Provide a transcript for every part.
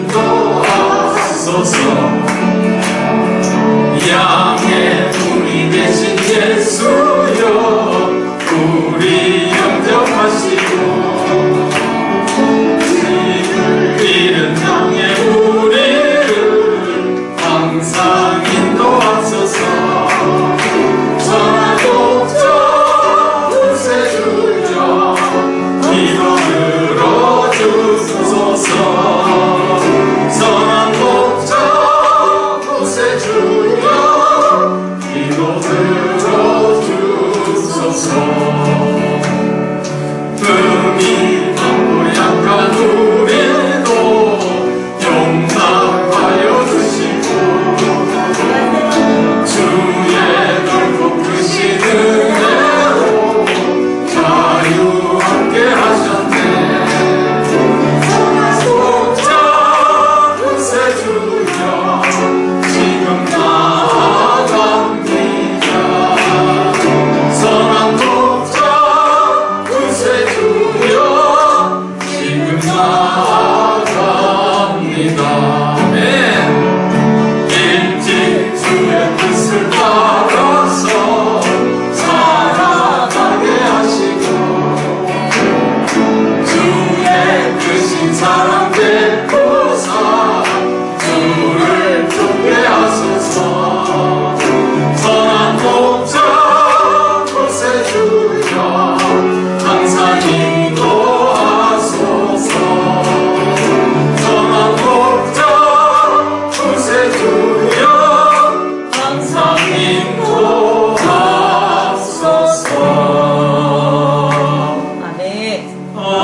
인도하소서. 양의 문이 되신 예수여 우리 영접하시고 힘을 잃은 땅에 우리를 항상 인도하소서. 선한 목자 구세주여 기도 들어주소서. 선한 목자 구세주여 기도 들어주소서. 흠이 많고 약한 우리도 용납하여 주시고 주의 넓고 크신 은혜로 자유하게 하셨네. 선한 목자 구세주여 지금 나아갑니다. 선한 목자 구세주여 지금 나아갑니다. 아멘. 일찍 주의 뜻을 따라서 살아가게 하시고 주의 크신 사랑 베푸사 주를 쫓게 하소서. 선한 목자 구세주여 항상 인도하소서. 선한 목자 구세주여 항상 인도하소서. 아멘. 아멘.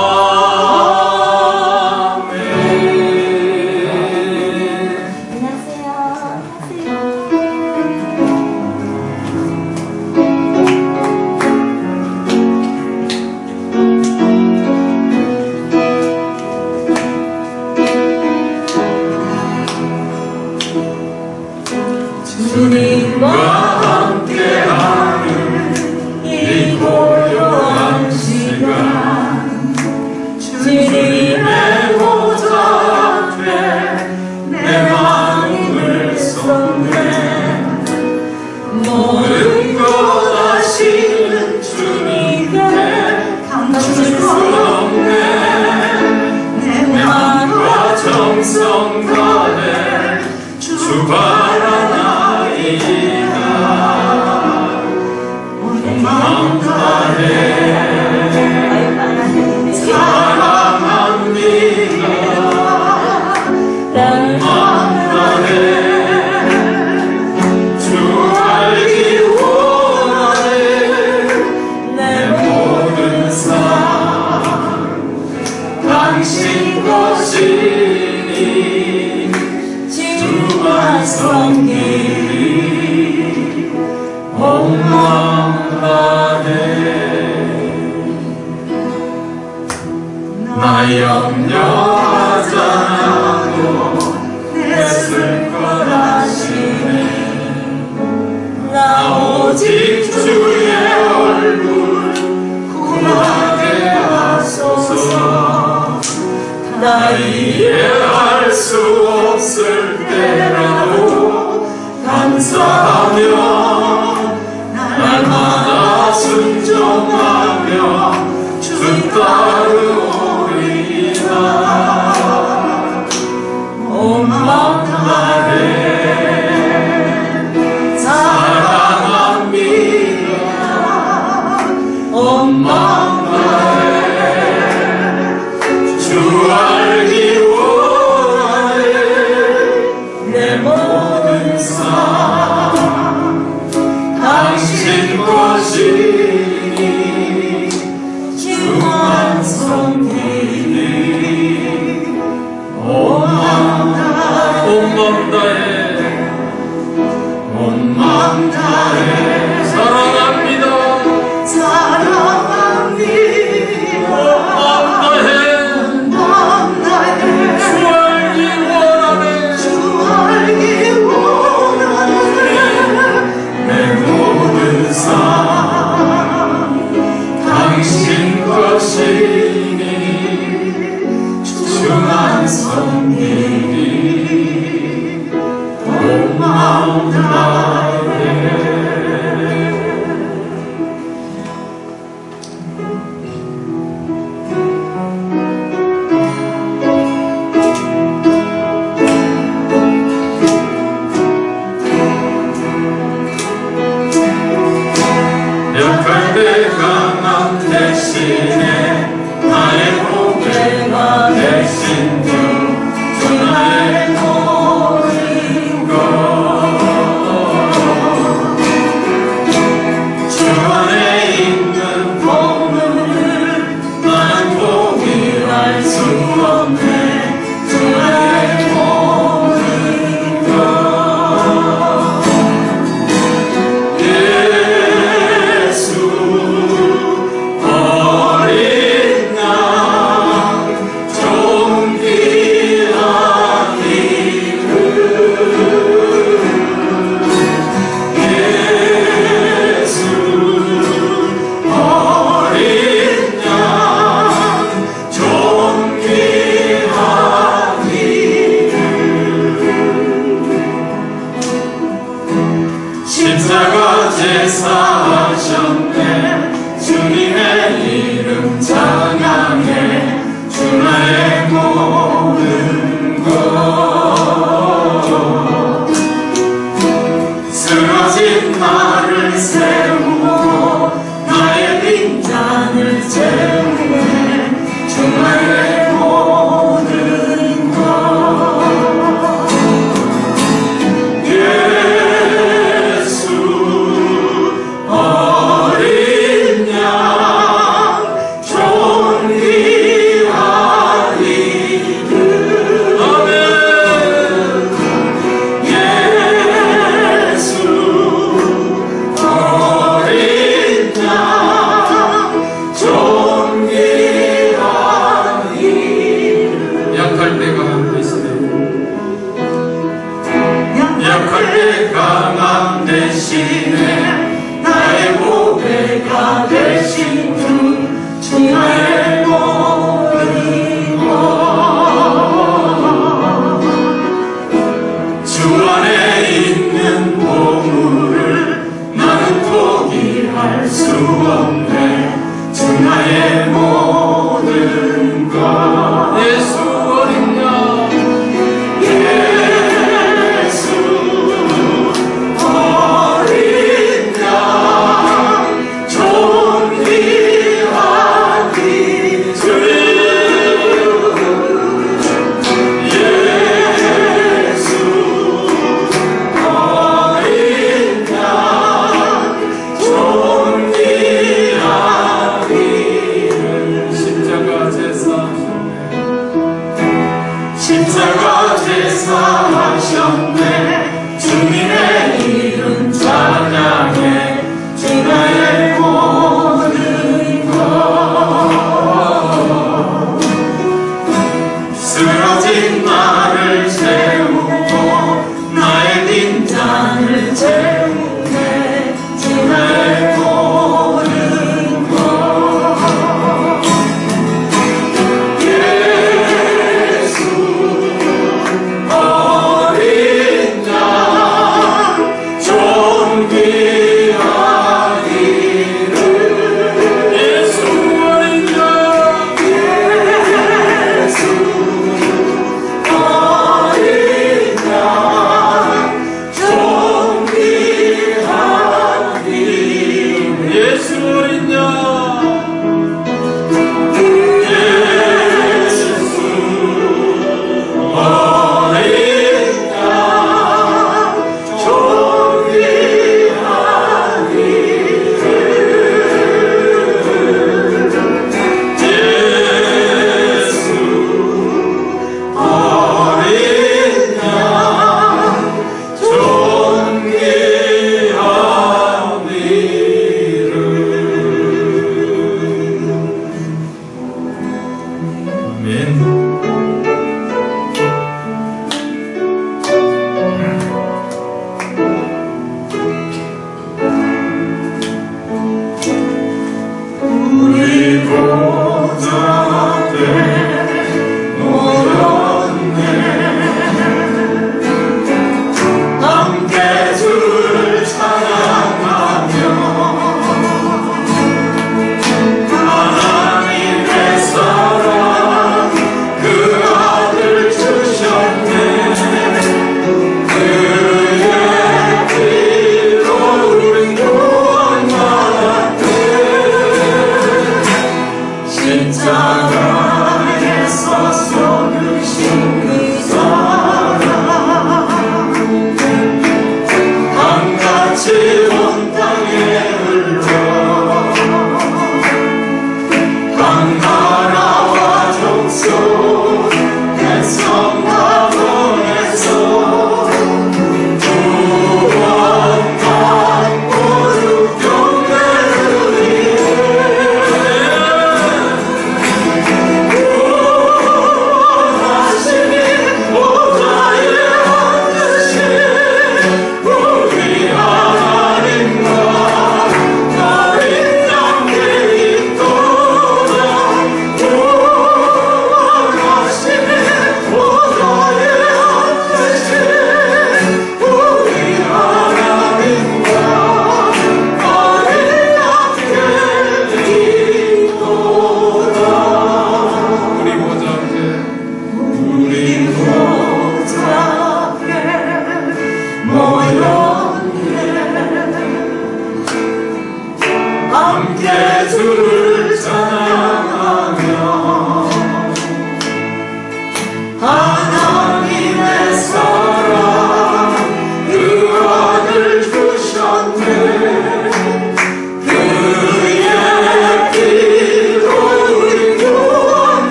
주님과 함께하는 이 고요한 시간 주님의 보좌 앞에 내 마음을 쏟네. 모든 것 아시는 주님께 감출 수 없네. 내 마음과 정성 다해 주 바라나이다. 마음 다해 사랑합니다. 마음 다해 주 알기 원하네. 내 모든 삶 당신 것이니 주만 섬기리 온 마음 다해. 나 염려하지 않아도 애쓸 것 아시네. 나 오직 주의 얼굴 구하게 하소서. 나 이해할 수 없을 때라도 감사하며 날마다 순종하며 주 따르오리이다. 온 마음 다해 사랑합니다. 온 마음 다해 주 알기 원하네. 내 모든 삶 당신 것이니 주만 섬기니 온 마음 다해 온 마음 다해 사랑합니다. 온 마음 다해 주 알기 원하네. 내 모든 삶 당신 것이니 주만 섬기니 제사하셨네 주님의 이름 찬양해 주 나의 모든 것 쓰러진 나를 세우고 나의 빈잔을 채우네 주 나의 모든 것 예수 어린 양 존귀한 이름 아멘 예수 어린 양 존귀한 이름 약할 때가 되시네 약할 때 강함 대신에 나의 보배가 되신 주 나의 모든 것 주 안에 있는 보물을 나는 포기할 수 없네 주 나의 모든 것 예수 어린 양 예수 어린 양 존귀한 이름 예수 어린 양 존귀한 이름 십자가 제사하셨네 주님의 이름 찬양해 주 나의 모든 것 쓰러진 나를 채우고 나의 빈잔을 채우네 주 나의 모든 것 예수 어린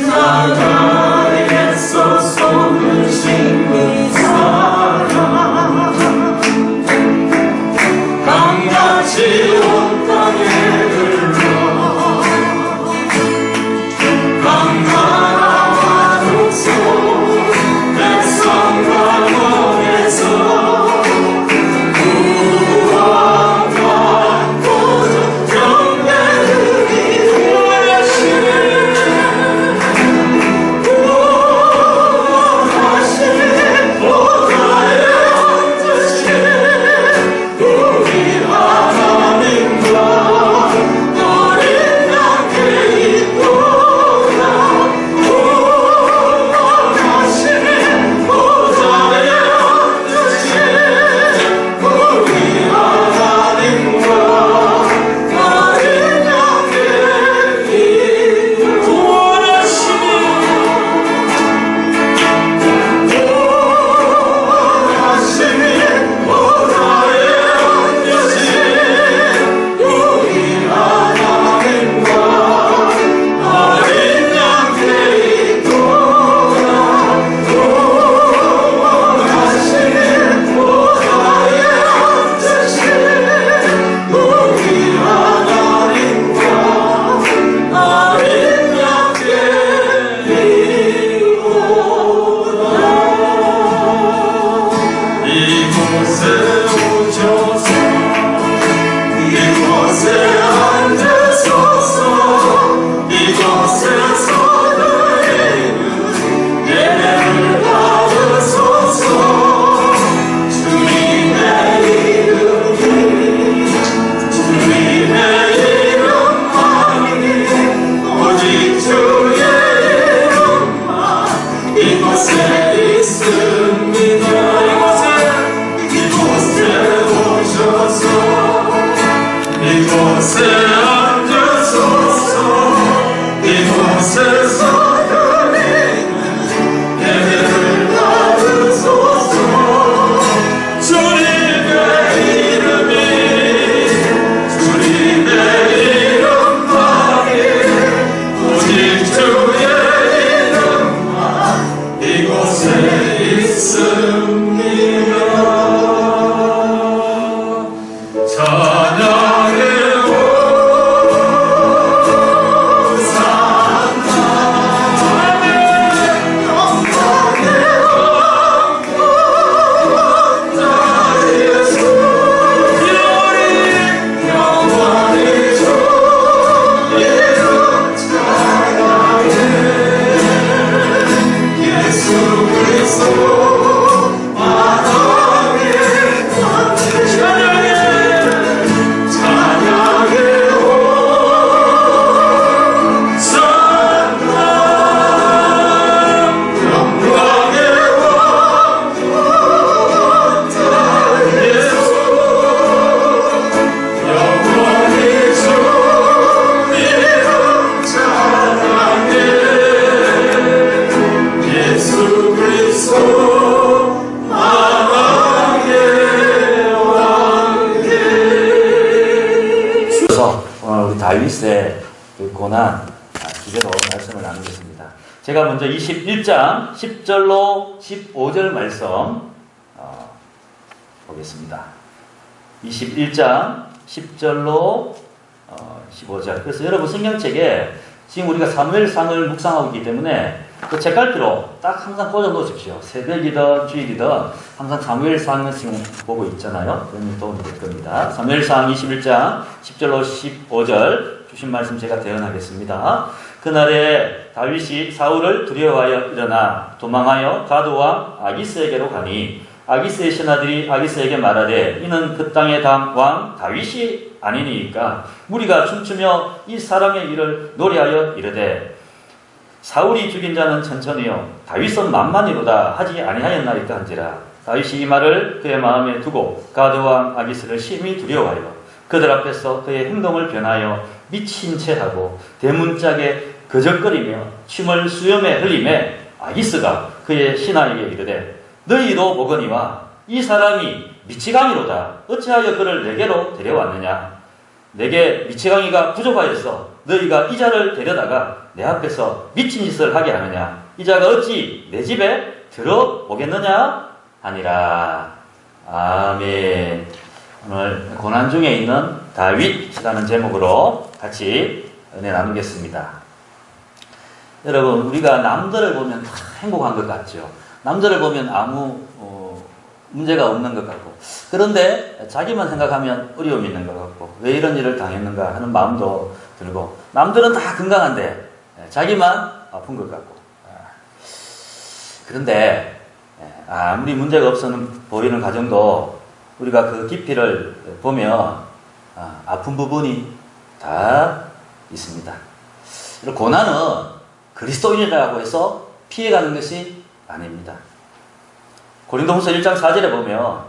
사랑에서 손을 씻는 사랑 강같이 온 땅에 흘러 강나라와 독소 백성과 원에서 다윗의 그 고난 주제로 말씀을 나누겠습니다. 제가 먼저 21장 10절로 15절 말씀 보겠습니다. 21장 10절로 15절. 그래서 여러분 성경책에 지금 우리가 사무엘상을 묵상하고 있기 때문에 그 책갈피로 딱 항상 꽂아 놓으십시오. 새벽이든 주일이든 항상 사무엘상을 지금 보고 있잖아요. 그러면 도움이 될 겁니다. 사무엘상 21장 10절로 15절 주신 말씀 제가 대언하겠습니다. 그날에 다윗이 사울을 두려워하여 일어나 도망하여 가드왕 아기스에게로 가니 아기스의 신하들이 아기스에게 말하되 이는 그 땅의 왕 다윗이 아니니까 무리가 춤추며 이 사람의 일을 노래하여 이르되 사울이 죽인 자는 천천히요 다윗은 만만이로다 하지 아니하였나이까 한지라. 다윗이 이 말을 그의 마음에 두고 가드왕 아기스를 심히 두려워하여 그들 앞에서 그의 행동을 변하여 미친 채 하고 대문짝에 거적거리며 침을 수염에 흘리매 아기스가 그의 신하에게 이르되 너희도 보거니와 이 사람이 미치광이로다 어찌하여 그를 내게로 데려왔느냐. 내게 미치광이가 부족하였어. 너희가 이 자를 데려다가 내 앞에서 미친 짓을 하게 하느냐? 이 자가 어찌 내 집에 들어오겠느냐? 하니라. 아멘. 오늘 고난 중에 있는 다윗이라는 제목으로 같이 은혜 나누겠습니다. 여러분, 우리가 남들을 보면 다 행복한 것 같죠. 남들을 보면 아무 문제가 없는 것 같고, 그런데 자기만 생각하면 어려움이 있는 것 같고, 왜 이런 일을 당했는가 하는 마음도 들고, 남들은 다 건강한데 자기만 아픈 것 같고. 그런데 아무리 문제가 없어 보이는 가정도 우리가 그 깊이를 보면 아픈 부분이 다 있습니다. 고난은 그리스도인이라고 해서 피해가는 것이 아닙니다. 고린도후서 1장 4절에 보면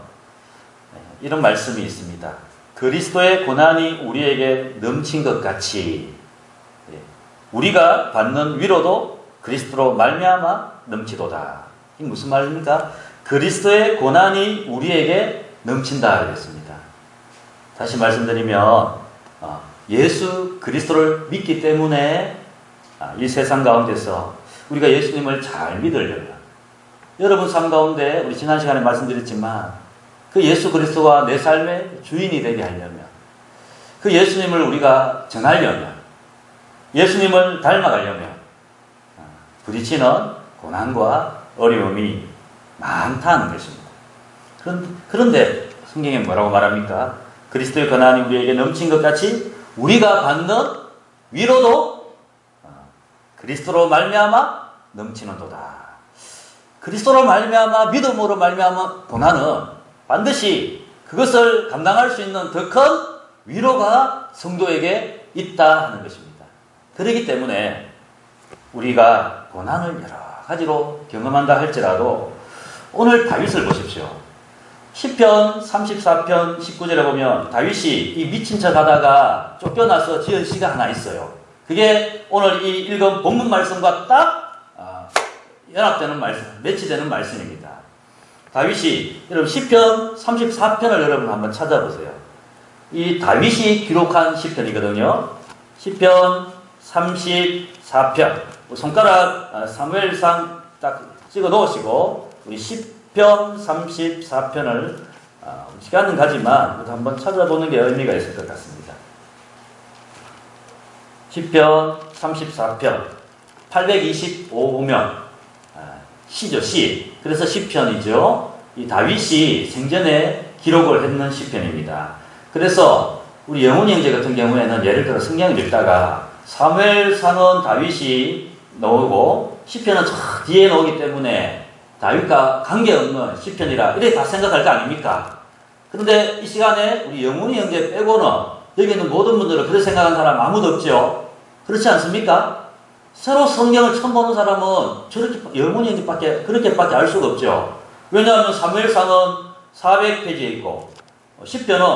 이런 말씀이 있습니다. 그리스도의 고난이 우리에게 넘친 것 같이 우리가 받는 위로도 그리스도로 말미암아 넘치도다. 이 무슨 말입니까? 그리스도의 고난이 우리에게 넘친다 그랬습니다. 다시 말씀드리면 예수 그리스도를 믿기 때문에 이 세상 가운데서 우리가 예수님을 잘 믿으려면, 여러분 삶 가운데 우리 지난 시간에 말씀드렸지만 그 예수 그리스도가 내 삶의 주인이 되게 하려면, 그 예수님을 우리가 전하려면, 예수님을 닮아가려면 부딪히는 고난과 어려움이 많다는 것입니다. 그런데 성경에 뭐라고 말합니까? 그리스도의 고난이 우리에게 넘친 것 같이 우리가 받는 위로도 그리스도로 말미암아 넘치는도다. 그리스도로 말미암아 믿음으로 말미암아 고난은 반드시 그것을 감당할 수 있는 더 큰 위로가 성도에게 있다 하는 것입니다. 그렇기 때문에 우리가 고난을 여러 가지로 경험한다 할지라도 오늘 다윗을 보십시오. 시편 34편 19절에 보면 다윗이 이 미친 척 하다가 쫓겨나서 지은 시가 하나 있어요. 그게 오늘 이 읽은 본문 말씀과 딱 연합되는 말씀, 매치되는 말씀입니다. 다윗이, 여러분 시편 34편을 여러분 한번 찾아보세요. 이 다윗이 기록한 시편이거든요. 시편 34편. 손가락 사무엘상 딱 찍어 놓으시고 우리 시편 34편을 시간은 가지만 한번 찾아보는 게 의미가 있을 것 같습니다. 시편 34편 825면 시죠, 시. 그래서 시편이죠. 이 다윗이 생전에 기록을 했는 시편입니다. 그래서 우리 영훈이 형제 같은 경우에는 예를 들어 성경을 읽다가 사무엘상은 다윗이 나오고 시편은 저 뒤에 나오기 때문에 다윗과 관계없는 시편이라 이렇게 다 생각할 거 아닙니까? 그런데 이 시간에 우리 영훈이 형제 빼고는 여기 있는 모든 분들은 그렇게 생각하는 사람 아무도 없죠. 그렇지 않습니까? 새로 성경을 처음 보는 사람은 저렇게 영훈이 형제밖에 그렇게밖에 알 수가 없죠. 왜냐하면 사무엘상은 400페이지에 있고 시편은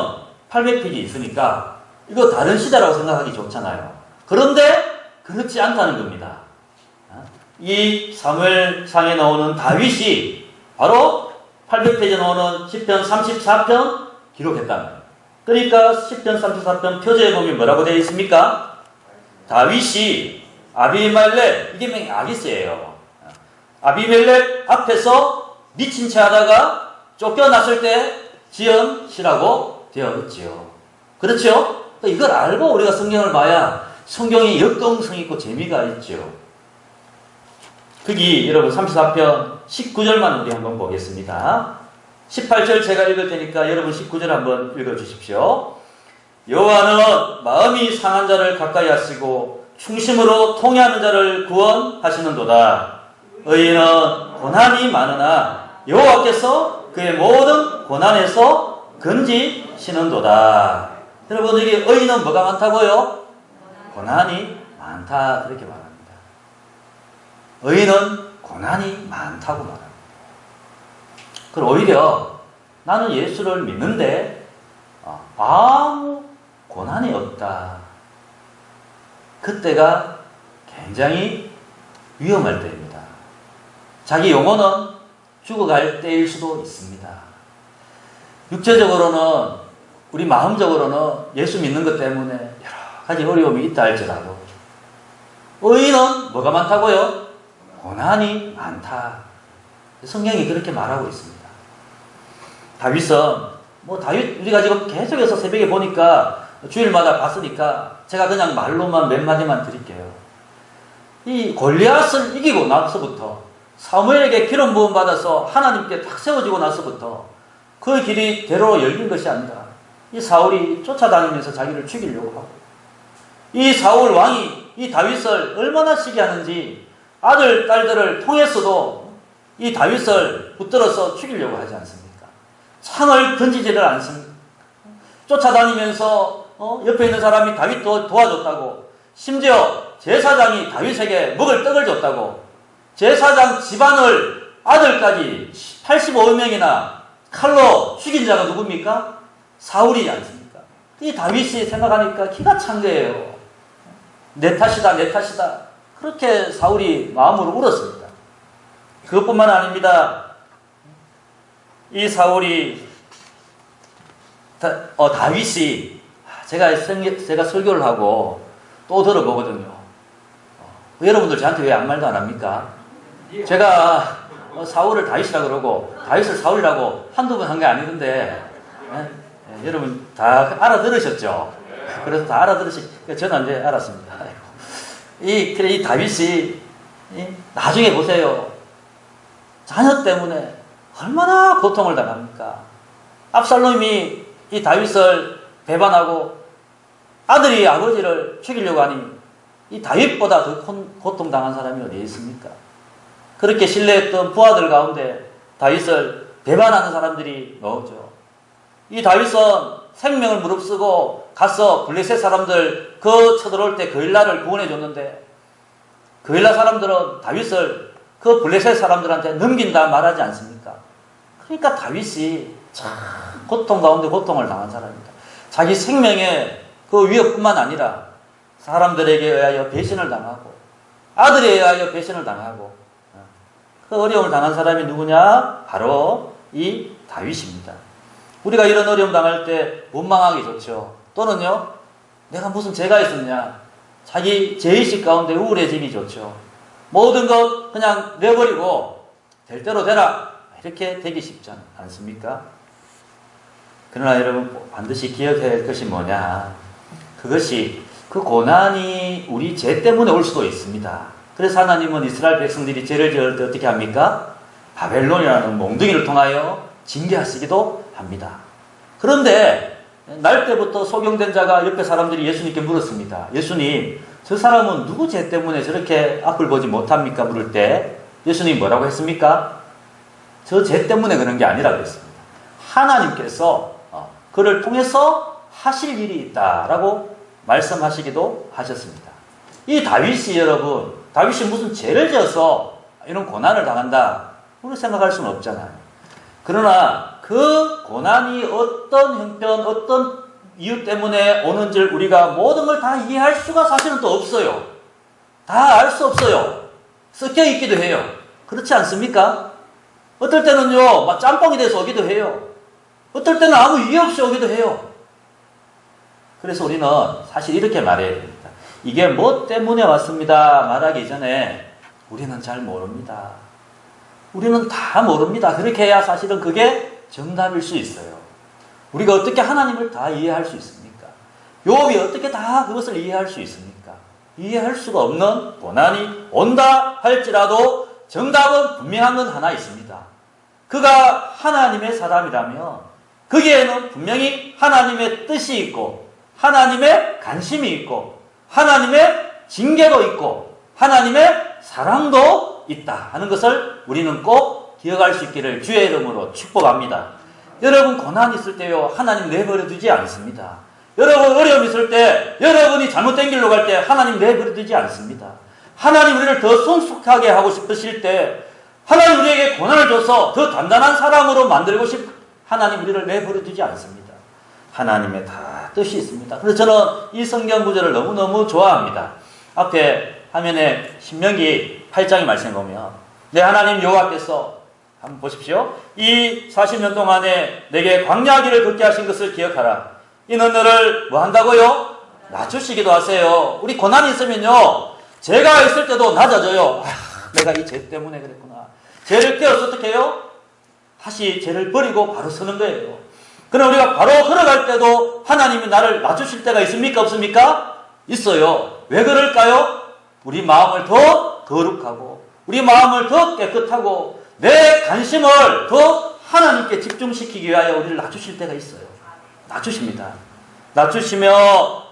800페이지 있으니까 이거 다른 시대라고 생각하기 좋잖아요. 그런데 그렇지 않다는 겁니다. 이 사무엘상에 나오는 다윗이 바로 800페이지에 나오는 시편 34편 기록했다는 거예요. 그러니까 시편 34편 표제에 보면 뭐라고 되어 있습니까? 다윗이 아비멜렉, 이게 아기스예요. 아비멜렉 앞에서 미친 채 하다가 쫓겨났을 때 지은 시라고 되어 있지요. 그렇죠? 이걸 알고 우리가 성경을 봐야 성경이 역동성 있고 재미가 있죠. 거기 여러분 34편 19절만 우리 한번 보겠습니다. 18절 제가 읽을 테니까 여러분 19절 한번 읽어주십시오. 여호와는 마음이 상한 자를 가까이 하시고 충심으로 통회하는 자를 구원하시는도다. 의인은 고난이 많으나 여호와께서 그의 모든 고난에서 건지시는도다. 여러분 여기 의인은 뭐가 많다고요? 고난이 많다 그렇게 말합니다. 의인은 고난이 많다고 말합니다. 그럼 오히려 나는 예수를 믿는데 아무 고난이 없다. 그때가 굉장히 위험할 때입니다. 자기 영혼은 죽어갈 때일 수도 있습니다. 육체적으로는 우리 마음적으로는 예수 믿는 것 때문에 여러 가지 어려움이 있다 할지라도 의인은 뭐가 많다고요? 고난이 많다. 성경이 그렇게 말하고 있습니다. 다윗은 다윗 우리가 지금 계속해서 새벽에 보니까 주일마다 봤으니까 제가 그냥 말로만 몇 마디만 드릴게요. 이 골리앗을 이기고 나서부터 사무엘에게 기름 부음 받아서 하나님께 딱 세워지고 나서부터 그 길이 대로 열린 것이 아니라 이 사울이 쫓아다니면서 자기를 죽이려고 하고 이 사울 왕이 이 다윗을 얼마나 시기하는지 아들, 딸들을 통해서도 이 다윗을 붙들어서 죽이려고 하지 않습니까? 창을 던지지를 않습니까? 쫓아다니면서 옆에 있는 사람이 다윗도 도와줬다고 심지어 제사장이 다윗에게 먹을 떡을 줬다고 제사장 집안을 아들까지 85명이나 칼로 죽인 자가 누굽니까? 사울이지 않습니까? 이 다윗이 생각하니까 기가 찬 거예요. 내 탓이다, 내 탓이다. 그렇게 사울이 마음으로 울었습니다. 그것뿐만 아닙니다. 이 사울이 다윗이 제가 설교를 하고 또 들어보거든요. 여러분들 저한테 왜 아무 말도 안 합니까? 제가 사울을 다윗이라고 그러고 다윗을 사울이라고 한두 번 한 게 아니던데 여러분 다 알아들으셨죠? 그래서 다 저는 이제 알았습니다. 이 다윗이 나중에 보세요. 자녀 때문에 얼마나 고통을 당합니까? 압살롬이 이 다윗을 배반하고 아들이 아버지를 죽이려고 하니 이 다윗보다 더 고통당한 사람이 어디에 있습니까? 그렇게 신뢰했던 부하들 가운데 다윗을 배반하는 사람들이 넣었죠. 이 다윗은 생명을 무릅쓰고 가서 블레셋 사람들 그 쳐들어올 때 그일라를 구원해 줬는데 그일라 사람들은 다윗을 그 블레셋 사람들한테 넘긴다 말하지 않습니까? 그러니까 다윗이 참 고통 가운데 고통을 당한 사람입니다. 자기 생명의 그 위협뿐만 아니라 사람들에게 의하여 배신을 당하고 아들에 의하여 배신을 당하고 그 어려움을 당한 사람이 누구냐? 바로 이 다윗입니다. 우리가 이런 어려움 당할 때 원망하기 좋죠. 또는요, 내가 무슨 죄가 있었냐? 자기 죄의식 가운데 우울해지기 좋죠. 모든 것 그냥 내버리고 될 대로 되라. 이렇게 되기 쉽지 않습니까? 그러나 여러분 반드시 기억해야 할 것이 뭐냐? 그것이 그 고난이 우리 죄 때문에 올 수도 있습니다. 그래서 하나님은 이스라엘 백성들이 죄를 지을 때 어떻게 합니까? 바벨론이라는 몽둥이를 통하여 징계하시기도 합니다. 그런데 날 때부터 소경된 자가 옆에 사람들이 예수님께 물었습니다. 예수님, 저 사람은 누구 죄 때문에 저렇게 앞을 보지 못합니까? 물을 때 예수님 뭐라고 했습니까? 저 죄 때문에 그런 게 아니라고 했습니다. 하나님께서 그를 통해서 하실 일이 있다라고 말씀하시기도 하셨습니다. 이 다윗이 여러분, 다윗이 무슨 죄를 지어서 이런 고난을 당한다 우리 생각할 수는 없잖아요. 그러나 그 고난이 어떤 형편, 어떤 이유 때문에 오는지를 우리가 모든 걸 다 이해할 수가 사실은 또 없어요. 다 알 수 없어요. 섞여 있기도 해요. 그렇지 않습니까? 어떨 때는요, 막 짬뽕이 돼서 오기도 해요. 어떨 때는 아무 이유 없이 오기도 해요. 그래서 우리는 사실 이렇게 말해야 됩니다. 이게 뭐 때문에 왔습니다 말하기 전에 우리는 잘 모릅니다. 우리는 다 모릅니다. 그렇게 해야 사실은 그게 정답일 수 있어요. 우리가 어떻게 하나님을 다 이해할 수 있습니까? 욥이 어떻게 다 그것을 이해할 수 있습니까? 이해할 수가 없는 고난이 온다 할지라도 정답은 분명한 건 하나 있습니다. 그가 하나님의 사람이라면 거기에는 분명히 하나님의 뜻이 있고 하나님의 관심이 있고 하나님의 징계도 있고 하나님의 사랑도 있다 하는 것을 우리는 꼭 기억할 수 있기를 주의 이름으로 축복합니다. 여러분 고난 있을 때요 하나님 내버려 두지 않습니다. 여러분 어려움 있을 때 여러분이 잘못된 길로 갈 때 하나님 내버려 두지 않습니다. 하나님 우리를 더 성숙하게 하고 싶으실 때 하나님 우리에게 고난을 줘서 더 단단한 사람으로 만들고 하나님 우리를 내버려 두지 않습니다. 하나님의 다 뜻이 있습니다. 그래서 저는 이 성경 구절을 너무너무 좋아합니다. 앞에 화면에 신명기 8장의 말씀에 보면 내 하나님 여호와께서 한번 보십시오. 이 40년 동안에 내게 광야 길을 걷게 하신 것을 기억하라. 이는 너를 뭐 한다고요? 낮추시기도 하세요. 우리 고난이 있으면요, 죄가 있을 때도 낮아져요. 내가 이 죄 때문에 그랬구나. 죄를 깨어서 어떻게 해요? 다시 죄를 버리고 바로 서는 거예요. 그럼 우리가 바로 걸어갈 때도 하나님이 나를 낮추실 때가 있습니까? 없습니까? 있어요. 왜 그럴까요? 우리 마음을 더 거룩하고 우리 마음을 더 깨끗하고 내 관심을 더 하나님께 집중시키기 위하여 우리를 낮추실 때가 있어요. 낮추십니다. 낮추시며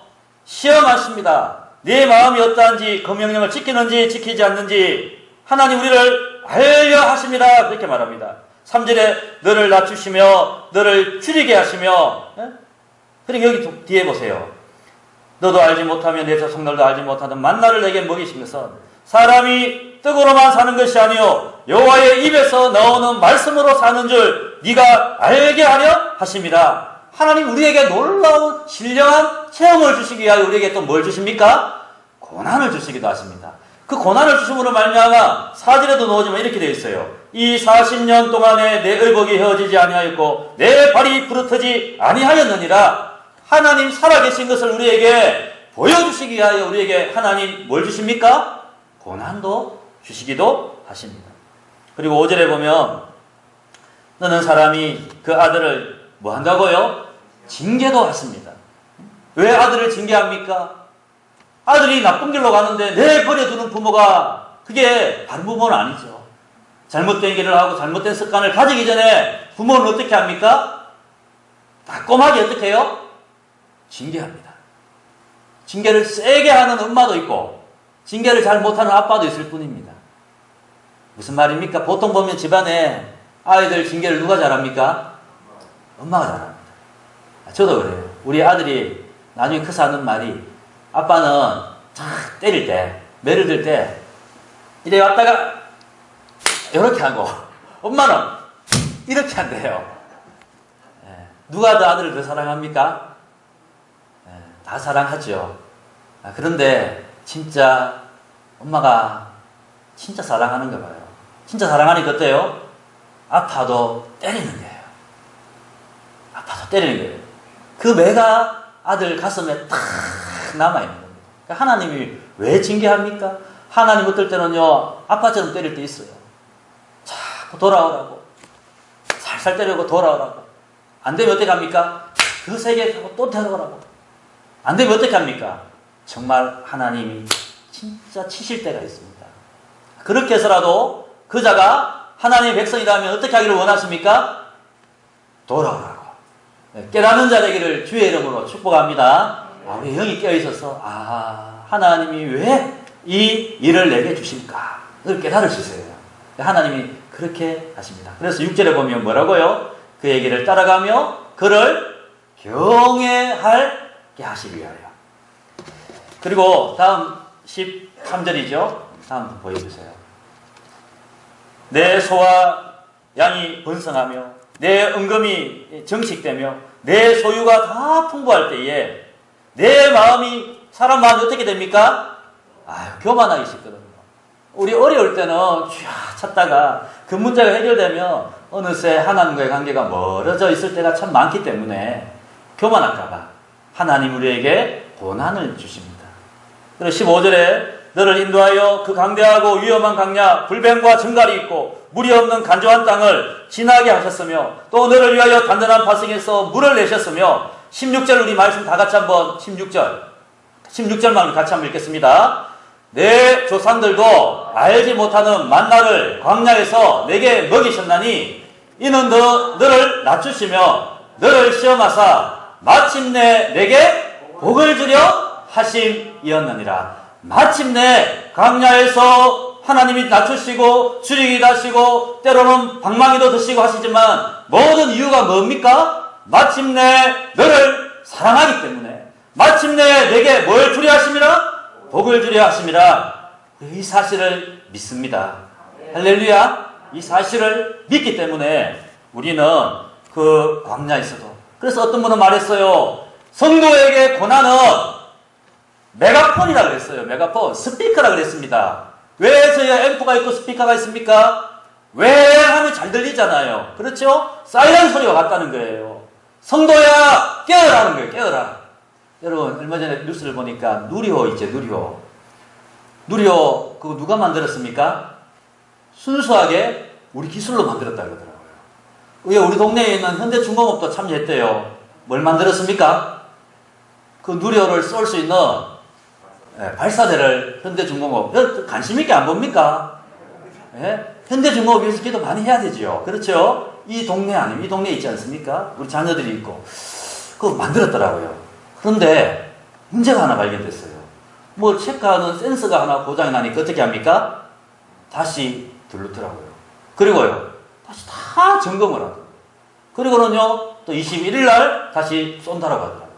시험하십니다. 네 마음이 어떠한지, 그 명령을 지키는지 지키지 않는지 하나님 우리를 알려 하십니다. 그렇게 말합니다. 3절에 너를 낮추시며 너를 줄이게 하시며, 그리고 여기 뒤에 보세요. 너도 알지 못하며 내 자손들도 알지 못하던 만나를 내게 먹이신 것은 사람이 떡으로만 사는 것이 아니요 여호와의 입에서 나오는 말씀으로 사는 줄 네가 알게 하려 하심이라. 하나님 우리에게 놀라운 신령한 체험을 주시기 위하여 우리에게 또 뭘 주십니까? 고난을 주시기도 하십니다. 그 고난을 주심으로 말미암아 4절에도 나오지만 이렇게 되어 있어요. 이 40년 동안에 내 의복이 헤어지지 아니하였고 내 발이 부르트지 아니하였느니라. 하나님 살아계신 것을 우리에게 보여주시기 위하여 우리에게 하나님 뭘 주십니까? 고난도 주시기도 하십니다. 그리고 5절에 보면 너는 사람이 그 아들을 뭐 한다고요? 징계도 하십니다. 왜 아들을 징계합니까? 아들이 나쁜 길로 가는데 내버려두는 부모가 그게 바른 부모는 아니죠. 잘못된 길을 하고 잘못된 습관을 가지기 전에 부모는 어떻게 합니까? 따끔하게 어떻게 해요? 징계합니다. 징계를 세게 하는 엄마도 있고 징계를 잘 못하는 아빠도 있을 뿐입니다. 무슨 말입니까? 보통 보면 집안에 아이들 징계를 누가 잘합니까? 엄마가 잘합니다. 저도 그래요. 우리 아들이 나중에 커서 하는 말이 아빠는 탁 때릴 때, 매를 들 때 이래 왔다가 이렇게 하고 엄마는 이렇게 한대요. 누가 더 아들을 더 사랑합니까? 다 사랑하죠. 그런데 진짜 엄마가 진짜 사랑하는가 봐요. 진짜 사랑하니까 어때요? 아파도 때리는 거예요. 아파도 때리는 거예요. 그 매가 아들 가슴에 탁 남아있는 겁니다. 그러니까 하나님이 왜 징계합니까? 하나님 어떨 때는요 아빠처럼 때릴 때 있어요. 자꾸 돌아오라고 살살 때리고 돌아오라고. 안 되면 어떻게 합니까? 그 세계 가고 또 데려오라고. 안 되면 어떻게 합니까? 정말 하나님이 진짜 치실 때가 있습니다. 그렇게 해서라도 그자가 하나님의 백성이라면 어떻게 하기를 원하십니까? 돌아오라고. 깨닫는 자 되기를 주의 이름으로 축복합니다. 우리 영이 깨어있어서 하나님이 왜 이 일을 내게 주실까? 그걸 깨달을 수 있어요. 하나님이 그렇게 하십니다. 그래서 6절에 보면 뭐라고요? 그 얘기를 따라가며 그를 경외하게 하시기 위하여. 그리고 다음 13절이죠. 다음 보여주세요. 내 소와 양이 번성하며 내 은금이 정식되며 내 소유가 다 풍부할 때에 내 마음이 사람 마음이 어떻게 됩니까? 교만하기 쉽거든요. 우리 어려울 때는 쥐야 찾다가 그 문제가 해결되면 어느새 하나님과의 관계가 멀어져 있을 때가 참 많기 때문에 교만할까봐 하나님 우리에게 고난을 주십니다. 그리고 15절에 너를 인도하여 그 강대하고 위험한 강야 불뱀과 증갈이 있고 물이 없는 간조한 땅을 지나게 하셨으며 또 너를 위하여 단단한 바승에서 물을 내셨으며 16절 우리 말씀 다 같이 한번 16절만 같이 한번 읽겠습니다. 내 조상들도 알지 못하는 만나를 광야에서 내게 먹이셨나니 이는 너를 낮추시며 너를 시험하사 마침내 내게 복을 주려 하심이었느니라. 마침내 광야에서 하나님이 낮추시고 줄이기도 하시고 때로는 방망이도 드시고 하시지만 모든 이유가 뭡니까? 마침내 너를 사랑하기 때문에 마침내 내게 뭘 주려 하심이라? 복을 주려 하심이라. 이 사실을 믿습니다. 할렐루야. 이 사실을 믿기 때문에 우리는 그 광야에서도 그래서 어떤 분은 말했어요. 성도에게 고난은 메가폰이라 그랬어요. 메가폰, 스피커라 그랬습니다. 왜 저희가 앰프가 있고 스피커가 있습니까? 왜 하면 잘 들리잖아요. 그렇죠? 사이렌 소리가 같다는 거예요. 성도야 깨어라는 거예요. 깨어라. 여러분 얼마 전에 뉴스를 보니까 누리호 있죠. 누리호 그거 누가 만들었습니까? 순수하게 우리 기술로 만들었다 그러더라고요. 왜 우리 동네에 있는 현대중공업도 참여했대요. 뭘 만들었습니까? 그 누리호를 쏠 수 있는 발사대를 현대중공업 관심 있게 안 봅니까? 예? 현대중공업 위해서 기도 많이 해야 되죠. 그렇죠? 이 동네 아니면 이 동네에 있지 않습니까? 우리 자녀들이 있고 그거 만들었더라고요. 그런데 문제가 하나 발견됐어요. 뭐 체크하는 센서가 하나 고장이 나니까 어떻게 합니까? 다시 들르더라고요. 그리고요 다시 다 점검을 하고 그리고는요 또 21일 날 다시 쏜다라고 하더라고요.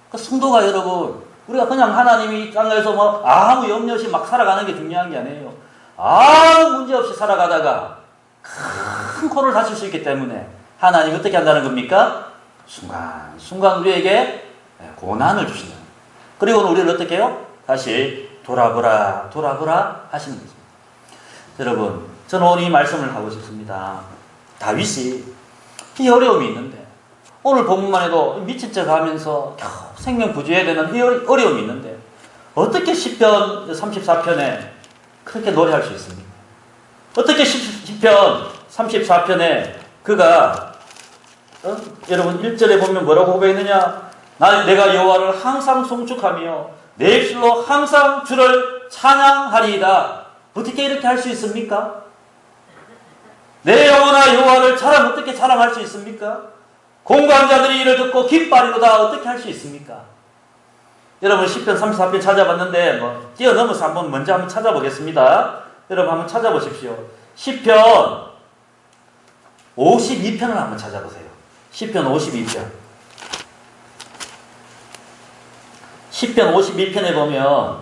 그러니까 성도가 여러분 우리가 그냥 하나님이 이 땅에서 뭐 아무 염려 없이 막 살아가는 게 중요한 게 아니에요. 아무 문제 없이 살아가다가 큰 코를 다칠 수 있기 때문에 하나님이 어떻게 한다는 겁니까? 순간 우리에게 고난을 주신다. 그리고는 우리를 어떻게 해요? 다시 돌아보라 하시는 거죠. 여러분 저는 오늘 이 말씀을 하고 싶습니다. 다윗이 이 어려움이 있는데 오늘 본문만 해도 미친 척 하면서 겨우 생명 부지해야 되는 이 어려움이 있는데 어떻게 시편 34편에 그렇게 노래할 수 있습니까? 어떻게 시편 34편에 그가 여러분 1절에 보면 뭐라고 고백했느냐? 내가 여호와를 항상 송축하며 내 입술로 항상 주를 찬양하리이다. 어떻게 이렇게 할 수 있습니까? 내 영혼아 여호와를 어떻게 자랑할 수 있습니까? 공고한 자들이 이를 듣고 기뻐하리로다. 어떻게 할 수 있습니까? 여러분 시편 34편 찾아봤는데 뛰어넘어서 먼저 한번 찾아보겠습니다. 여러분 한번 찾아보십시오. 시편 52편을 한번 찾아보세요. 시편 52편. 시편 52편에 보면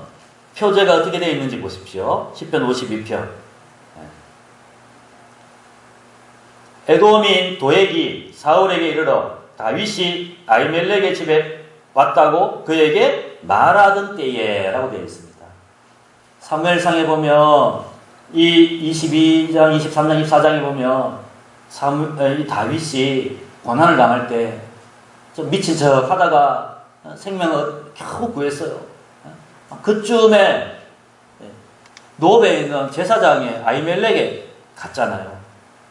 표제가 어떻게 되어 있는지 보십시오. 시편 52편. 에돔인 도액이 사울에게 이르러 다윗이 아히멜렉의 집에 왔다고 그에게 말하던 때에 라고 되어 있습니다. 사무엘상에 보면 이 22장, 23장, 24장에 보면 이 다윗이 고난을 당할 때 좀 미친 척 하다가 생명을 겨우 구했어요. 그쯤에 노베에 있는 제사장의 아히멜렉에 갔잖아요.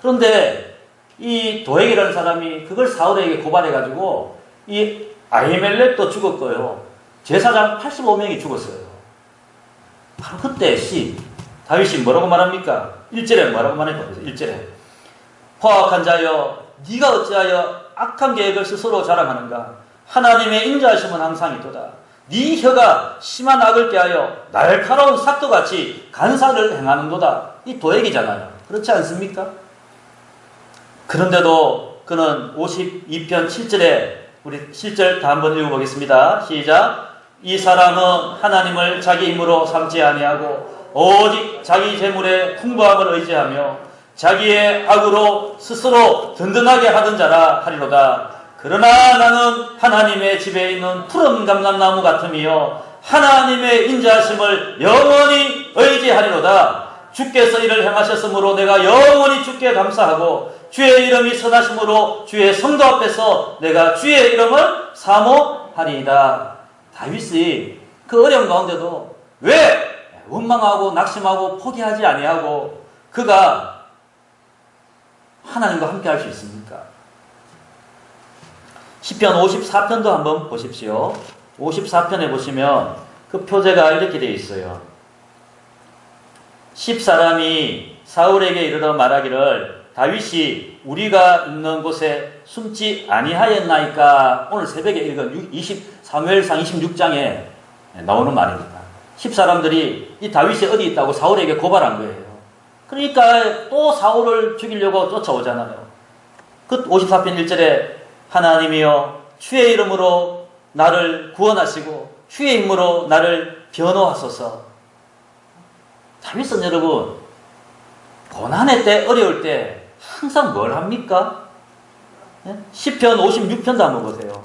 그런데 이 도액이라는 사람이 그걸 사울에게 고발해가지고 이 아히멜렉도 죽었고요. 제사장 85명이 죽었어요. 바로 그때 다윗이 뭐라고 말합니까? 1절에 뭐라고 말해보세요. 1절에 포악한 자여 네가 어찌하여 악한 계획을 스스로 자랑하는가? 하나님의 인자하심은 항상 있도다. 네 혀가 심한 악을 꾀하여 날카로운 삭도같이 간사를 행하는도다. 이 도액이잖아요. 그렇지 않습니까? 그런데도 그는 52편 7절에 우리 7절 다 한번 읽어보겠습니다. 시작. 이 사람은 하나님을 자기 힘으로 삼지 아니하고 오직 자기 재물의 풍부함을 의지하며 자기의 악으로 스스로 든든하게 하던 자라 하리로다. 그러나 나는 하나님의 집에 있는 푸른 감람나무 같으며 하나님의 인자하심을 영원히 의지하리로다. 주께서 이를 행하셨으므로 내가 영원히 주께 감사하고 주의 이름이 선하심으로 주의 성도 앞에서 내가 주의 이름을 사모하리이다. 다윗이 그 어려운 가운데도 왜 원망하고 낙심하고 포기하지 아니하고 그가 하나님과 함께 할 수 있습니까? 시편 54편도 한번 보십시오. 54편에 보시면 그 표제가 이렇게 되어 있어요. 10사람이 사울에게 이르러 말하기를 다윗이 우리가 있는 곳에 숨지 아니하였나이까. 오늘 새벽에 읽은 사무엘상 26장에 나오는 말입니다. 10사람들이 이 다윗이 어디 있다고 사울에게 고발한 거예요. 그러니까 또 사울을 죽이려고 쫓아오잖아요. 그 54편 1절에 하나님이여 주의 이름으로 나를 구원하시고 주의 힘으로 나를 변호하소서. 다윗은 여러분 고난의 때 어려울 때 항상 뭘 합니까? 시편 56편도 한번 보세요.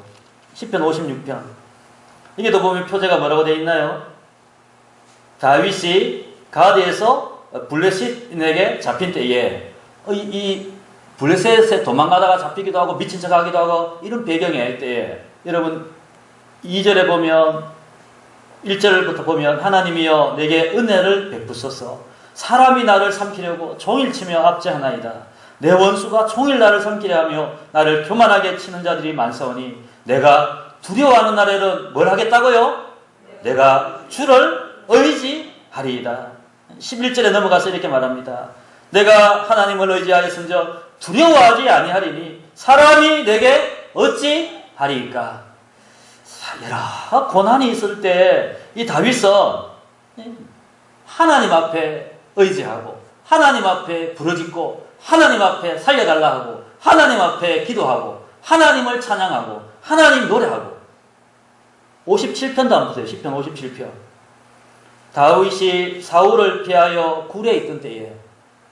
시편 56편. 여기도 보면 표제가 뭐라고 되어 있나요? 다윗이 가드에서 블레셋인에게 잡힌 때에 이 블레셋에 도망가다가 잡히기도 하고 미친 척 하기도 하고 이런 배경일 때에 여러분 2절에 보면 1절부터 보면 하나님이여 내게 은혜를 베푸소서 사람이 나를 삼키려고 종일 치며 압제하나이다. 내 원수가 종일 나를 삼키려 하며 나를 교만하게 치는 자들이 많사오니 내가 두려워하는 날에는 뭘 하겠다고요? 내가 주를 의지하리이다. 11절에 넘어가서 이렇게 말합니다. 내가 하나님을 의지하였은즉 두려워하지 아니하리니 사람이 내게 어찌 하리이까. 여러 고난이 있을 때 이 다윗은 하나님 앞에 의지하고 하나님 앞에 부르짖고 하나님 앞에 살려달라 하고 하나님 앞에 기도하고 하나님을 찬양하고 하나님 노래하고 57편도 한번 보세요. 10편 57편. 다윗이 사울을 피하여 굴에 있던 때에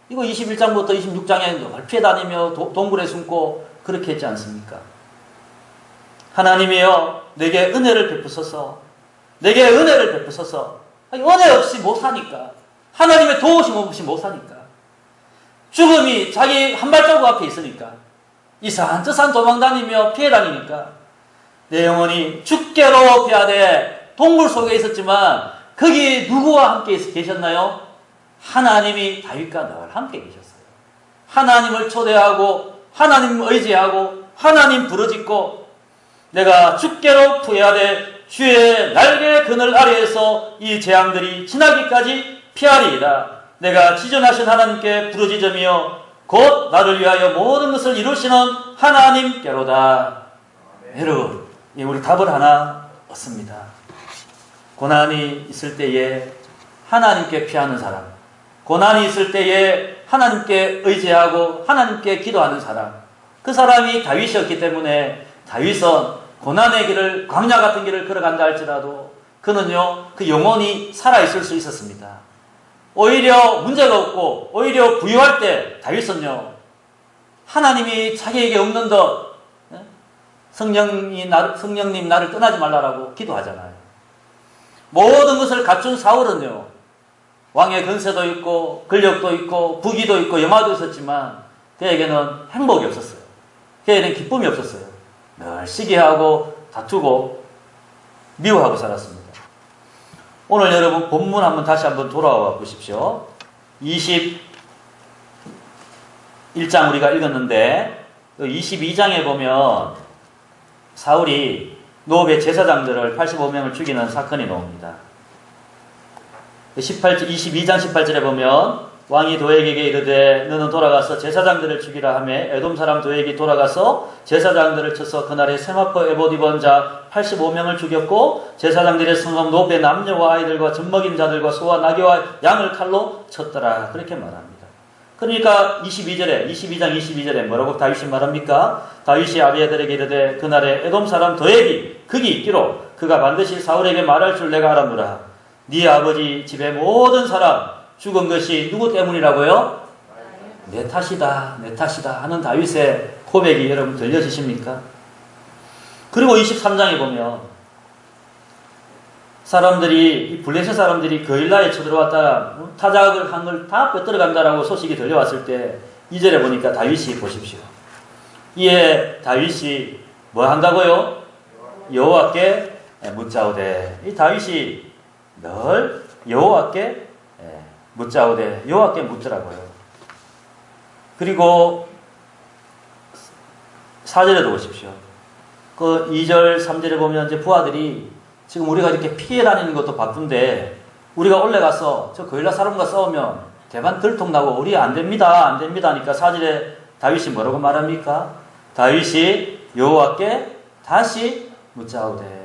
이거 21장부터 26장에 널 피해 다니며 동굴에 숨고 그렇게 했지 않습니까? 하나님이여 내게 은혜를 베푸소서 내게 은혜를 베푸소서. 은혜 없이 못 사니까 하나님의 도우심 없이 못 사니까 죽음이 자기 한 발자국 앞에 있으니까 이산저산 도망다니며 피해 다니니까 내 영혼이 죽게로 피하되 동굴 속에 있었지만 거기 누구와 함께 계셨나요? 하나님이 다윗과 늘 함께 계셨어요. 하나님을 초대하고 하나님 의지하고 하나님 부르짖고 내가 죽게로 피하되 주의 날개 그늘 아래에서 이 재앙들이 지나기까지 피하리이다. 내가 지존하신 하나님께 부르짖으며 곧 나를 위하여 모든 것을 이루시는 하나님께로다. 여러분, 우리 답을 하나 얻습니다. 고난이 있을 때에 하나님께 피하는 사람, 고난이 있을 때에 하나님께 의지하고 하나님께 기도하는 사람, 그 사람이 다윗이었기 때문에 다윗은 고난의 길을, 광야 같은 길을 걸어간다 할지라도 그는요, 그 영혼이 살아있을 수 있었습니다. 오히려 문제가 없고 오히려 부유할 때 다윗은요, 하나님이 자기에게 없는 듯 성령님 나를 떠나지 말라라고 기도하잖아요. 모든 것을 갖춘 사울은요, 왕의 근세도 있고 권력도 있고 부귀도 있고 영화도 있었지만 그에게는 행복이 없었어요. 그에게는 기쁨이 없었어요. 늘 시기하고 다투고 미워하고 살았습니다. 오늘 여러분 본문 다시 한번 돌아와 보십시오. 21장 우리가 읽었는데 22장에 보면 사울이 노업의 제사장들을 85명을 죽이는 사건이 나옵니다. 22장 18절에 보면 왕이 도액에게 이르되 너는 돌아가서 제사장들을 죽이라 하매 에돔 사람 도액이 돌아가서 제사장들을 쳐서 그날에 세마포 에봇 입은 자 85명을 죽였고 제사장들의 성읍 노베 남녀와 아이들과 젖먹인 자들과 소와 나귀와 양을 칼로 쳤더라. 그렇게 말합니다. 그러니까 22장 22절에 뭐라고 다윗이 말합니까? 다윗이 아비아들에게 이르되 그날에 에돔 사람 도액이 극이 있기로 그가 반드시 사울에게 말할 줄 내가 알았노라. 네 아버지 집의 모든 사람 죽은 것이 누구 때문이라고요? 내 탓이다, 내 탓이다 하는 다윗의 고백이 여러분 들려지십니까? 그리고 23장에 보면 사람들이, 블레셋 사람들이 거일라에 쳐들어왔다 타작을 한 걸 다 뺏들어간다라고 소식이 들려왔을 때 2절에 보니까 다윗이 보십시오. 이에 다윗이 뭐 한다고요? 여호와께 묻자오되. 이 다윗이 늘 여호와께 묻자오되, 여호와께 묻더라고요. 그리고 4절에도 보십시오. 그 2절, 3절에 보면 이제 부하들이 지금 우리가 이렇게 피해 다니는 것도 바쁜데 우리가 올라가서 저 거일라 사람과 싸우면 대만 들통나고 우리 안 됩니다, 안 됩니다 하니까 4절에 다윗이 뭐라고 말합니까? 다윗이 여호와께 다시 묻자오되.